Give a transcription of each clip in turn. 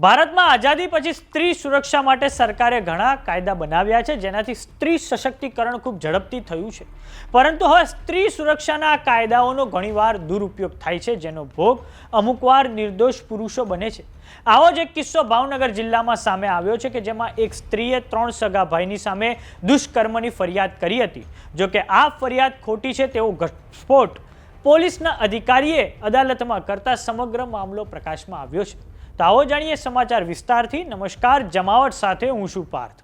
ભારતમાં આઝાદી પછી સ્ત્રી સુરક્ષા માટે સરકારે ઘણા કાયદા બનાવ્યા છે, જેનાથી સ્ત્રી સશક્તિકરણ ખૂબ ઝડપથી થયું છે. પરંતુ હવે સ્ત્રી સુરક્ષાના આ કાયદાઓનો ઘણીવાર દુરુપયોગ થાય છે, જેનો ભોગ અમુકવાર નિર્દોષ પુરુષો બને છે. આવો જ એક કિસ્સો ભાવનગર જિલ્લામાં સામે આવ્યો છે, કે જેમાં એક સ્ત્રીએ 3 સગા ભાઈની સામે દુષ્કર્મની ફરિયાદ કરી હતી. જોકે આ ફરિયાદ ખોટી છે તેવો ઘટસ્ફોટ પોલીસના અધિકારીએ અદાલતમાં કરતા સમગ્ર મામલો પ્રકાશમાં આવ્યો છે. તો આવો જાણીએ સમાચાર વિસ્તારથી. નમસ્કાર, જમાવટ સાથે હું છું પાર્થ.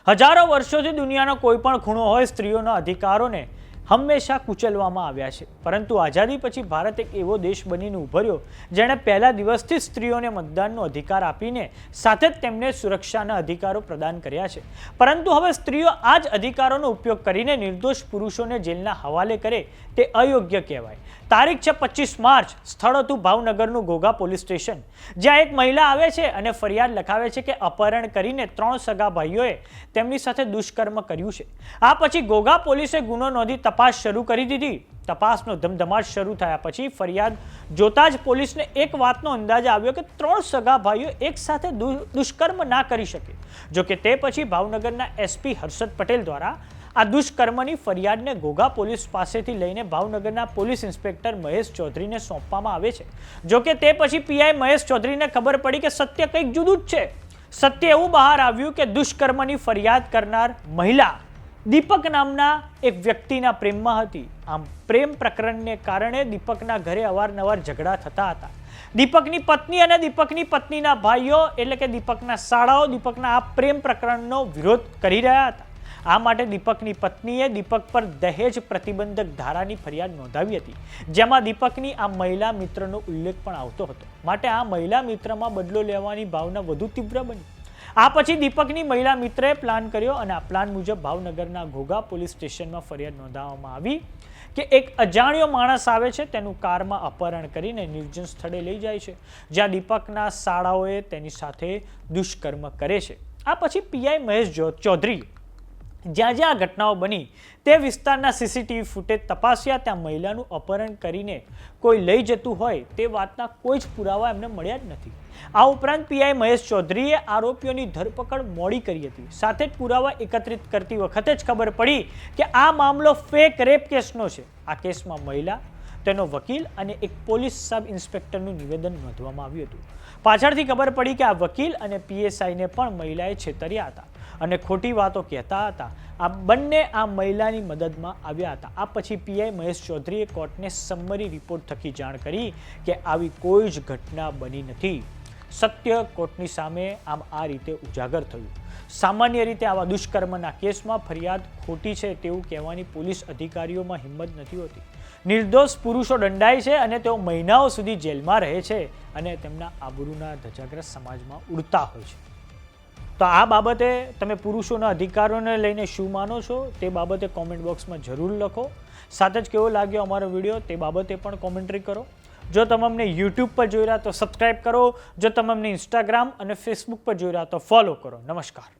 હજારો વર્ષોથી દુનિયાનો કોઈ પણ ખૂણો હોય, સ્ત્રીઓના અધિકારોને હંમેશા કુચલવામાં આવ્યા છે. પરંતુ આઝાદી પછી ભારત એક એવો દેશ બનીને ઉભર્યો જેણે પહેલા દિવસથી સ્ત્રીઓને મતદાનનો અધિકાર આપીને સાથે જ તેમને સુરક્ષાના અધિકારો પ્રદાન કર્યા છે. પરંતુ હવે સ્ત્રીઓ આ જ અધિકારોનો ઉપયોગ કરીને નિર્દોષ પુરુષોને જેલના હવાલે કરે તે અયોગ્ય કહેવાય. તારીખ છે 25 માર્ચ. સ્થળ હતું ભાવનગરનું ઘોઘા પોલીસ સ્ટેશન, જ્યાં એક મહિલા આવે છે અને ફરિયાદ લખાવે છે કે અપહરણ કરીને 3 સગા ભાઈઓએ તેમની સાથે દુષ્કર્મ કર્યું છે. આ પછી ઘોઘા પોલીસે ગુનો નોંધી તપાસ શરૂ કરી દીધી. તપાસનો ધમધમાટ શરૂ થયા પછી ફરિયાદ જોતા જ પોલીસને એક વાતનો અંદાજ આવ્યો કે 3 સગા ભાઈઓ એક સાથે દુષ્કર્મ ના કરી શકે. જોકે તે પછી ભાવનગરના એસપી હર્ષદ પટેલ દ્વારા આ દુષ્કર્મની ફરિયાદને ઘોઘા પોલીસ પાસેથી લઈને ભાવનગરના પોલીસ ઇન્સ્પેક્ટર મહેશ ચૌધરીને સોંપવામાં આવે છે. જોકે તે પછી પીઆઈ મહેશ ચૌધરીને ખબર પડી કે સત્ય કંઈક જુદું જ છે. સત્ય એવું બહાર આવ્યું કે દુષ્કર્મની ફરિયાદ કરનાર મહિલા દીપક નામના એક વ્યક્તિના પ્રેમમાં હતી. આમ પ્રેમ પ્રકરણને કારણે દીપકના ઘરે અવારનવાર ઝઘડા થતા હતા. દીપકની પત્ની અને દીપકની પત્નીના ભાઈઓ એટલે કે દીપકના સાળાઓ દીપકના આ પ્રેમ પ્રકરણનો વિરોધ કરી રહ્યા હતા. આ માટે દીપકની પત્નીએ દીપક પર દહેજ પ્રતિબંધક ધારાની ફરિયાદ નોંધાવી હતી, જેમાં દીપકની આ મહિલા મિત્રનો ઉલ્લેખ પણ આવતો હતો. માટે આ મહિલા મિત્રમાં બદલો લેવાની ભાવના વધુ તીવ્ર બની. આ પછી દીપકની મહિલા મિત્રએ પ્લાન કર્યો અને આ પ્લાન મુજબ ભાવનગરના ઘોઘા પોલીસ સ્ટેશનમાં ફરિયાદ નોંધાવવામાં આવી કે એક અજાણ્યો માણસ આવે છે, તેનું કારમાં અપહરણ કરીને નિર્જન સ્થળે લઈ જાય છે, જ્યાં દીપકના સાળાઓએ તેની સાથે દુષ્કર્મ કરે છે. આ પછી પીઆઈ મહેશ ચૌધરી જ્યાં જ્યાં ઘટનાઓ બની તે વિસ્તારના સીસીટીવી ફૂટેજ તપાસ્યા. ત્યાં મહિલાનું અપહરણ કરીને કોઈ લઈ જતું હોય તે વાતના કોઈ જ પુરાવા એમને મળ્યા જ નથી. આ ઉપરાંત પીઆઈ મહેશ ચૌધરીએ આરોપીઓની ધરપકડ મોડી કરી હતી. સાથે જ પુરાવા એકત્રિત કરતી વખતે જ ખબર પડી કે આ મામલો ફેક રેપ કેસનો છે. આ કેસમાં મહિલા, તેનો વકીલ અને એક પોલીસ સબ ઇન્સ્પેક્ટરનું નિવેદન નોંધવામાં આવ્યું હતું. પાછળથી ખબર પડી કે આ વકીલ અને પીએસઆઈને પણ મહિલાએ છેતર્યા હતા અને ખોટી વાતો કહેતા હતા. આ બંને આ મહિલાની મદદમાં આવ્યા હતા. આ પછી પીઆઈ મહેશ ચૌધરીએ કોર્ટને સમરી રિપોર્ટ થકી જાણ કરી કે આવી કોઈ જ ઘટના બની નથી. સત્ય કોર્ટની સામે આમ આ રીતે ઉજાગર થયું. સામાન્ય રીતે આવા દુષ્કર્મના કેસમાં ફરિયાદ ખોટી છે તેવું કહેવાની પોલીસ અધિકારીઓમાં હિંમત નથી હોતી. નિર્દોષ પુરુષો દંડાય છે અને તેઓ મહિનાઓ સુધી જેલમાં રહે છે અને તેમના આબરૂના ધજાગ્રસ્ત સમાજમાં ઉડતા હોય છે. તો આ બાબતે તમે પુરુષોના અધિકારોને લઈને શું માનો છો તે બાબતે કોમેન્ટ બોક્સમાં જરૂર લખો. સાથે જ કેવો લાગ્યો અમારો વિડીયો તે બાબતે પણ કોમેન્ટ્રી કરો. જો તમે અમને યુટ્યુબ પર જોઈ રહ્યા તો સબસ્ક્રાઈબ કરો. જો તમે અમને ઇન્સ્ટાગ્રામ અને ફેસબુક પર જોઈ રહ્યા તો ફોલો કરો. નમસ્કાર.